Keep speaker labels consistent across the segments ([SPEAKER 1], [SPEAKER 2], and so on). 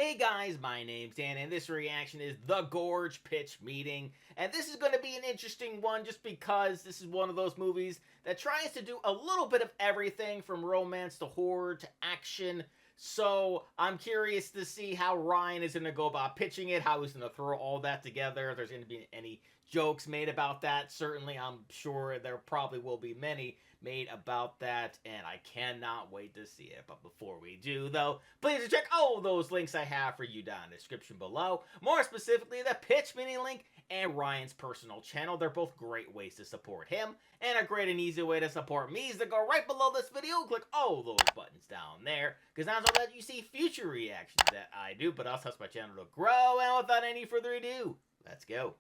[SPEAKER 1] Hey guys, my name's Dan, and this reaction is The Gorge Pitch Meeting. And this is going to be an interesting one just because this is one of those movies that tries to do a little bit of everything from romance to horror to action. So I'm curious to see how Ryan is going to go about pitching it, how he's going to throw all that together, if there's going to be any jokes made about that. Certainly, I'm sure there probably will be many made about that, and I cannot wait to see it. But before we do, though, please check all those links I have for you down in the description below. More specifically, the pitch meeting link and Ryan's personal channel. They're both great ways to support him, and a great and easy way to support me is to go right below this video, click all those buttons down there, because not only that you see future reactions that I do, but also helps my channel to grow. And without any further ado, let's go.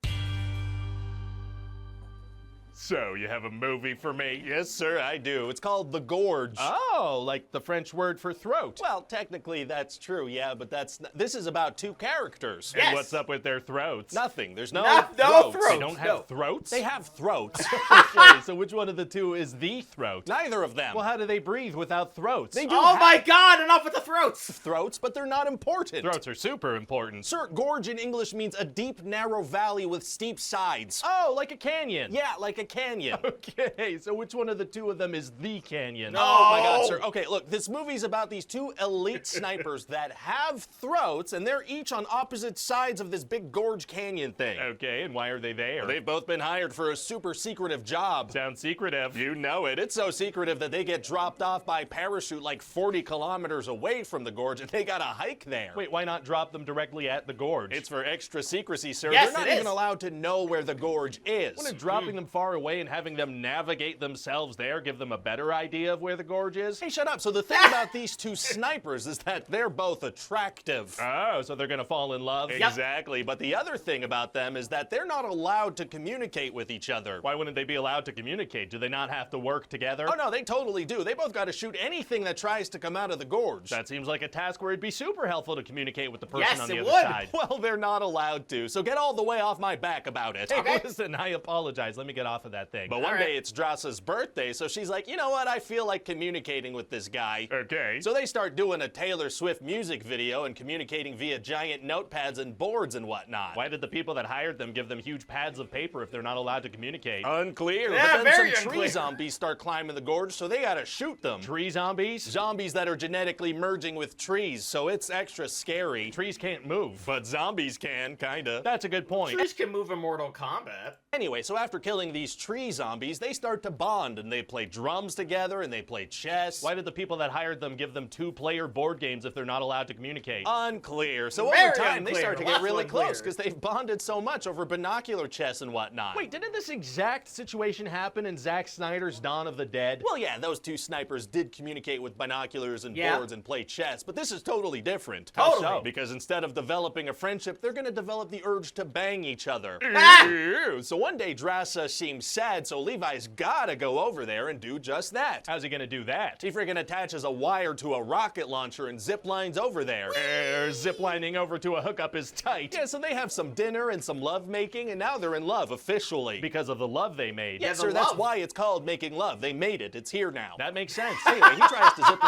[SPEAKER 2] So, you have a movie for me?
[SPEAKER 3] Yes, sir, I do. It's called The Gorge.
[SPEAKER 2] Oh, like the French word for throat.
[SPEAKER 3] Well, technically that's true, yeah, but this is about two characters.
[SPEAKER 1] Yes.
[SPEAKER 2] And what's up with their throats?
[SPEAKER 3] Nothing. There's no
[SPEAKER 1] No
[SPEAKER 3] throats.
[SPEAKER 1] throats.
[SPEAKER 2] They don't have throats?
[SPEAKER 3] They have throats.
[SPEAKER 2] Okay, so which one of the two is the throat?
[SPEAKER 3] Neither of them.
[SPEAKER 2] Well, how do they breathe without throats?
[SPEAKER 3] They do
[SPEAKER 1] Oh
[SPEAKER 3] have
[SPEAKER 1] my god, enough with the throats!
[SPEAKER 3] throats, but they're not important.
[SPEAKER 2] Throats are super important.
[SPEAKER 3] Sir, gorge in English means a deep, narrow valley with steep sides.
[SPEAKER 2] Oh, like a canyon.
[SPEAKER 3] Yeah, like a canyon.
[SPEAKER 2] Okay, so which one of the two of them is the canyon?
[SPEAKER 1] No.
[SPEAKER 3] Oh my god, sir. Okay, look, this movie's about these two elite snipers that have throats, and they're each on opposite sides of this big gorge canyon thing.
[SPEAKER 2] Okay, and why are they there?
[SPEAKER 3] They've both been hired for a super secretive job.
[SPEAKER 2] Sounds secretive.
[SPEAKER 3] You know it. It's so secretive that they get dropped off by parachute like 40 kilometers away from the gorge, and they gotta hike there.
[SPEAKER 2] Wait, why not drop them directly at the gorge?
[SPEAKER 3] It's for extra secrecy, sir.
[SPEAKER 1] Yes,
[SPEAKER 3] They're not
[SPEAKER 1] it
[SPEAKER 3] even
[SPEAKER 1] is.
[SPEAKER 3] allowed to know where the gorge is.
[SPEAKER 2] Wouldn't dropping them far away and having them navigate themselves there give them a better idea of where the gorge is?
[SPEAKER 3] Hey, shut up. So the thing about these two snipers is that they're both attractive.
[SPEAKER 2] Oh, so they're gonna fall in love?
[SPEAKER 3] Exactly. But the other thing about them is that they're not allowed to communicate with each other.
[SPEAKER 2] Why wouldn't they be allowed to communicate? Do they not have to work together?
[SPEAKER 3] Oh, no, they totally do. They both got to shoot anything that tries to come out of the gorge.
[SPEAKER 2] That seems like a task where it'd be super helpful to communicate with the person
[SPEAKER 1] Yes,
[SPEAKER 2] on the
[SPEAKER 1] it
[SPEAKER 2] other
[SPEAKER 1] would.
[SPEAKER 2] side.
[SPEAKER 3] Well, they're not allowed to, so get all the way off my back about it.
[SPEAKER 1] Okay.
[SPEAKER 2] Listen, I apologize. Let me get off of that thing.
[SPEAKER 3] But one
[SPEAKER 1] All right.
[SPEAKER 3] day it's Drassa's birthday, so she's like, you know what, I feel like communicating with this guy.
[SPEAKER 2] Okay.
[SPEAKER 3] So they start doing a Taylor Swift music video and communicating via giant notepads and boards and whatnot.
[SPEAKER 2] Why did the people that hired them give them huge pads of paper if they're not allowed to communicate?
[SPEAKER 3] Unclear.
[SPEAKER 1] Yeah,
[SPEAKER 3] but then
[SPEAKER 1] very
[SPEAKER 3] some tree
[SPEAKER 1] unclear.
[SPEAKER 3] zombies start climbing the gorge, so they gotta shoot them.
[SPEAKER 2] Tree zombies?
[SPEAKER 3] Zombies that are genetically merging with trees, so it's extra scary.
[SPEAKER 2] Trees can't move.
[SPEAKER 3] But zombies can, kinda.
[SPEAKER 2] That's a good point.
[SPEAKER 1] Trees can move in Mortal Kombat.
[SPEAKER 3] Anyway, so after killing these tree zombies, they start to bond, and they play drums together, and they play chess.
[SPEAKER 2] Why did the people that hired them give them two-player board games if they're not allowed to communicate?
[SPEAKER 3] Unclear. So
[SPEAKER 1] Very
[SPEAKER 3] over time, they
[SPEAKER 1] unclear.
[SPEAKER 3] start to get
[SPEAKER 1] Lots
[SPEAKER 3] really
[SPEAKER 1] unclear.
[SPEAKER 3] close, because they've bonded so much over binocular chess and whatnot.
[SPEAKER 2] Wait, didn't this exact situation happen in Zack Snyder's Dawn of the Dead?
[SPEAKER 3] Well, yeah, those two snipers did communicate with binoculars and
[SPEAKER 1] Yeah.
[SPEAKER 3] boards and play chess, but this is totally different.
[SPEAKER 1] Totally.
[SPEAKER 2] so?
[SPEAKER 3] Because instead of developing a friendship, they're gonna develop the urge to bang each other.
[SPEAKER 1] Ah!
[SPEAKER 3] Ew. So one day, Drassa seems sad, so Levi's gotta go over there and do just that.
[SPEAKER 2] How's he gonna do that?
[SPEAKER 3] He friggin' attaches a wire to a rocket launcher and zip lines over there.
[SPEAKER 2] Ziplining over to a hookup is tight.
[SPEAKER 3] Yeah, so they have some dinner and some love making, and now they're in love officially.
[SPEAKER 2] Because of the love they made.
[SPEAKER 3] Yes,
[SPEAKER 1] the
[SPEAKER 3] sir, that's
[SPEAKER 1] love.
[SPEAKER 3] why it's called making love. They made it. It's here now.
[SPEAKER 2] That makes sense.
[SPEAKER 3] Anyway, he tries to zip.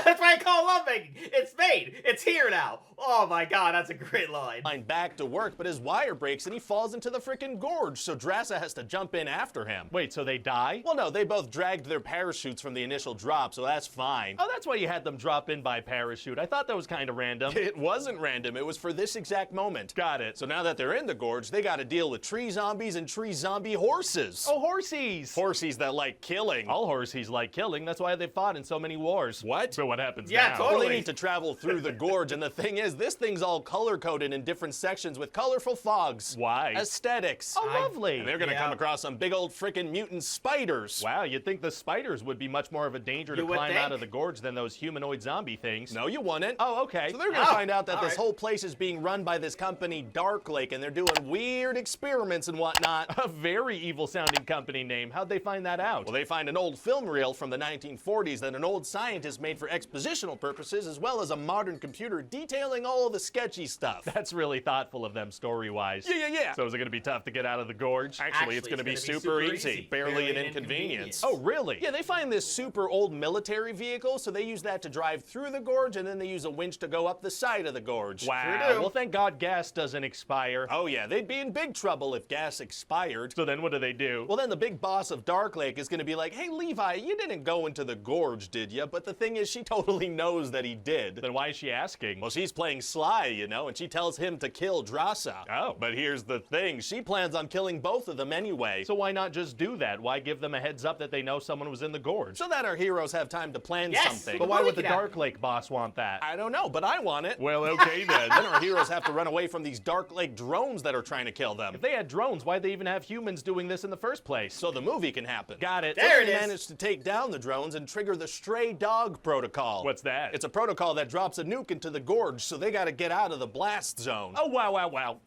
[SPEAKER 1] That's why I call lovemaking. It's made. It's here now. Oh my god, that's a great line.
[SPEAKER 3] Line back to work, but his wire breaks and he falls into the frickin' gorge, so Drassa has to jump in after him.
[SPEAKER 2] Wait, so they die?
[SPEAKER 3] Well, no, they both dragged their parachutes from the initial drop, so that's fine.
[SPEAKER 2] Oh, that's why you had them drop in by parachute. I thought that was kind of random.
[SPEAKER 3] It wasn't random, it was for this exact moment.
[SPEAKER 2] Got it.
[SPEAKER 3] So now that they're in the gorge, they gotta deal with tree zombies and tree zombie horses.
[SPEAKER 2] Oh, horsies!
[SPEAKER 3] Horsies that like killing.
[SPEAKER 2] All horsies like killing. That's why they fought in so many wars.
[SPEAKER 3] What?
[SPEAKER 2] So what happens
[SPEAKER 1] Yeah,
[SPEAKER 2] now?
[SPEAKER 1] totally.
[SPEAKER 3] Well, they need to travel through the gorge, and the thing is, this thing's all color-coded in different sections with colorful fogs.
[SPEAKER 2] Why?
[SPEAKER 3] Aesthetics.
[SPEAKER 2] Oh, lovely.
[SPEAKER 3] And they're gonna
[SPEAKER 1] Yeah.
[SPEAKER 3] come across some big old frickin' mutant spiders.
[SPEAKER 2] Wow, you'd think the spiders would be much more of a danger to
[SPEAKER 1] You would
[SPEAKER 2] climb out
[SPEAKER 1] think.
[SPEAKER 2] of the gorge than those humanoid zombie things.
[SPEAKER 3] No, you wouldn't.
[SPEAKER 2] Oh, okay.
[SPEAKER 3] So they're gonna
[SPEAKER 1] Oh,
[SPEAKER 3] find out that
[SPEAKER 1] all
[SPEAKER 3] this
[SPEAKER 1] right.
[SPEAKER 3] whole place is being run by this company, Dark Lake, and they're doing weird experiments and whatnot.
[SPEAKER 2] A very evil-sounding company name. How'd they find that out?
[SPEAKER 3] Well, they find an old film reel from the 1940s that an old scientist made for expositional purposes, as well as a modern computer detailing handling all of the sketchy stuff.
[SPEAKER 2] That's really thoughtful of them story-wise.
[SPEAKER 3] Yeah.
[SPEAKER 2] So is it going to be tough to get out of the gorge?
[SPEAKER 3] Actually, it's going to be super easy. Barely an inconvenience.
[SPEAKER 2] Oh, really?
[SPEAKER 3] Yeah, they find this super old military vehicle, so they use that to drive through the gorge, and then they use a winch to go up the side of the gorge.
[SPEAKER 2] Wow.
[SPEAKER 1] Sure do.
[SPEAKER 2] Well, thank God gas doesn't expire.
[SPEAKER 3] Oh yeah, they'd be in big trouble if gas expired.
[SPEAKER 2] So then what do?
[SPEAKER 3] Well, then the big boss of Dark Lake is going to be like, hey, Levi, you didn't go into the gorge, did you? But the thing is, she totally knows that he did.
[SPEAKER 2] Then why is she asking?
[SPEAKER 3] Well, she's playing sly, you know, and she tells him to kill Drasa.
[SPEAKER 2] Oh.
[SPEAKER 3] But here's the thing. She plans on killing both of them anyway.
[SPEAKER 2] So why not just do that? Why give them a heads up that they know someone was in the gorge?
[SPEAKER 3] So that our heroes have time to plan
[SPEAKER 1] Yes!
[SPEAKER 3] something.
[SPEAKER 2] But why would the
[SPEAKER 1] Really
[SPEAKER 2] Dark Lake boss want that?
[SPEAKER 3] I don't know, but I want it.
[SPEAKER 2] Well, okay then.
[SPEAKER 3] Then our heroes have to run away from these Dark Lake drones that are trying to kill them.
[SPEAKER 2] If they had drones, why'd they even have humans doing this in the first place?
[SPEAKER 3] So the movie can happen.
[SPEAKER 2] Got it.
[SPEAKER 1] There it
[SPEAKER 3] They
[SPEAKER 1] is.
[SPEAKER 3] managed to take down the drones and trigger the stray dog protocol.
[SPEAKER 2] What's that?
[SPEAKER 3] It's a protocol that drops a nuke into the gorge, so they gotta get out of the blast zone.
[SPEAKER 2] Oh, wow.
[SPEAKER 1] Wow.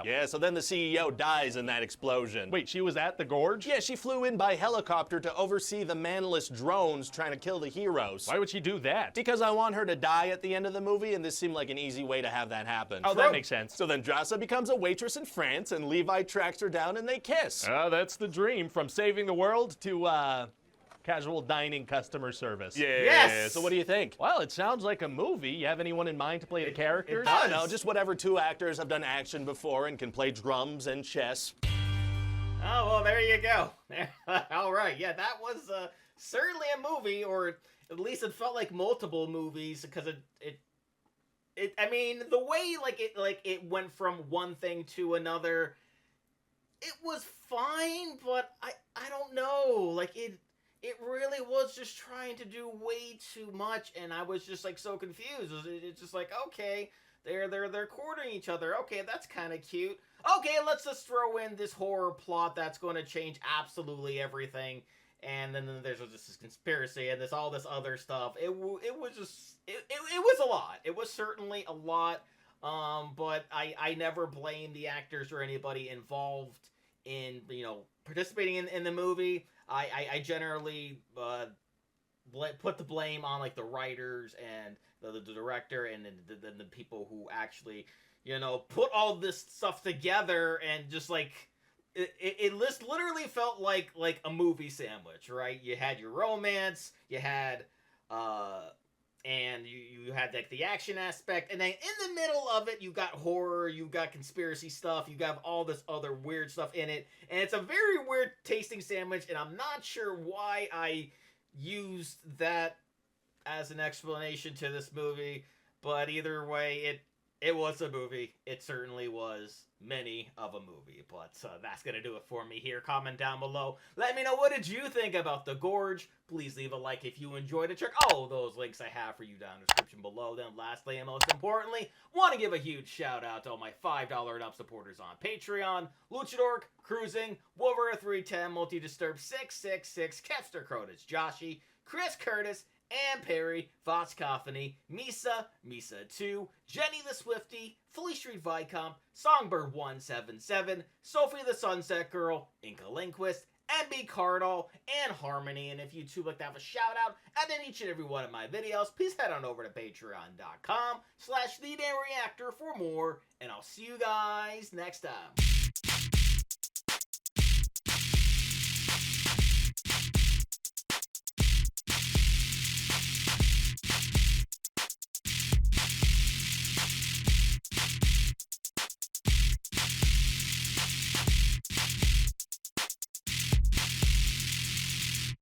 [SPEAKER 3] Yeah, so then the CEO dies in that explosion.
[SPEAKER 2] Wait, she was at the gorge?
[SPEAKER 3] Yeah, she flew in by helicopter to oversee the manless drones trying to kill the heroes.
[SPEAKER 2] Why would she do that?
[SPEAKER 3] Because I want her to die at the end of the movie, and this seemed like an easy way to have that happen.
[SPEAKER 2] Oh, that makes sense.
[SPEAKER 3] So then Drasa becomes a waitress in France, and Levi tracks her down, and they kiss.
[SPEAKER 2] Oh, that's the dream. From saving the world to, casual dining customer service.
[SPEAKER 3] Yeah.
[SPEAKER 1] Yes!
[SPEAKER 3] So what do you think?
[SPEAKER 2] Well, it sounds like a movie. You have anyone in mind to play the characters?
[SPEAKER 1] does.
[SPEAKER 3] I don't know, just whatever two actors have done action before and can play drums and chess.
[SPEAKER 1] Oh, well, there you go. All right. Yeah, that was certainly a movie, or at least it felt like multiple movies, because it I mean, the way it went from one thing to another, it was fine, but I don't know. Like it really was just trying to do way too much, and I was just like so confused. It's just like, okay, they're courting each other. Okay, that's kind of cute. Okay, let's just throw in this horror plot that's going to change absolutely everything, and then there's just this conspiracy and all this other stuff. It was just it was a lot. It was certainly a lot. But I never blame the actors or anybody involved in participating in the movie. I generally put the blame on like the writers and the director and the people who actually put all this stuff together, and just like it literally felt like a movie sandwich, right? You had your romance, you had and you had like the action aspect, and then in the middle of it you got horror, you got conspiracy stuff, you got all this other weird stuff in it, and it's a very weird tasting sandwich, and I'm not sure why I used that as an explanation to this movie, but either way, it was a movie. It certainly was many of a movie, but that's going to do it for me here. Comment down below. Let me know, what did you think about The Gorge? Please leave a like if you enjoyed it. Check all those links I have for you down in the description below. Then lastly and most importantly, want to give a huge shout out to all my $5 and up supporters on Patreon: Luchador, Cruising, Wolver 310, Multi-Disturb 666, Kepster Crotus, Joshy, Chris Curtis, and Perry, Voskophony, Misa 2, Jenny the Swifty, Fully Street Vicomp, Songbird 177, Sophie the Sunset Girl, Inca Linquist, MB Cardall, and Harmony. And if you too like to have a shout out at each and every one of my videos, please head on over to patreon.com/TheDamnReactor for more, and I'll see you guys next time.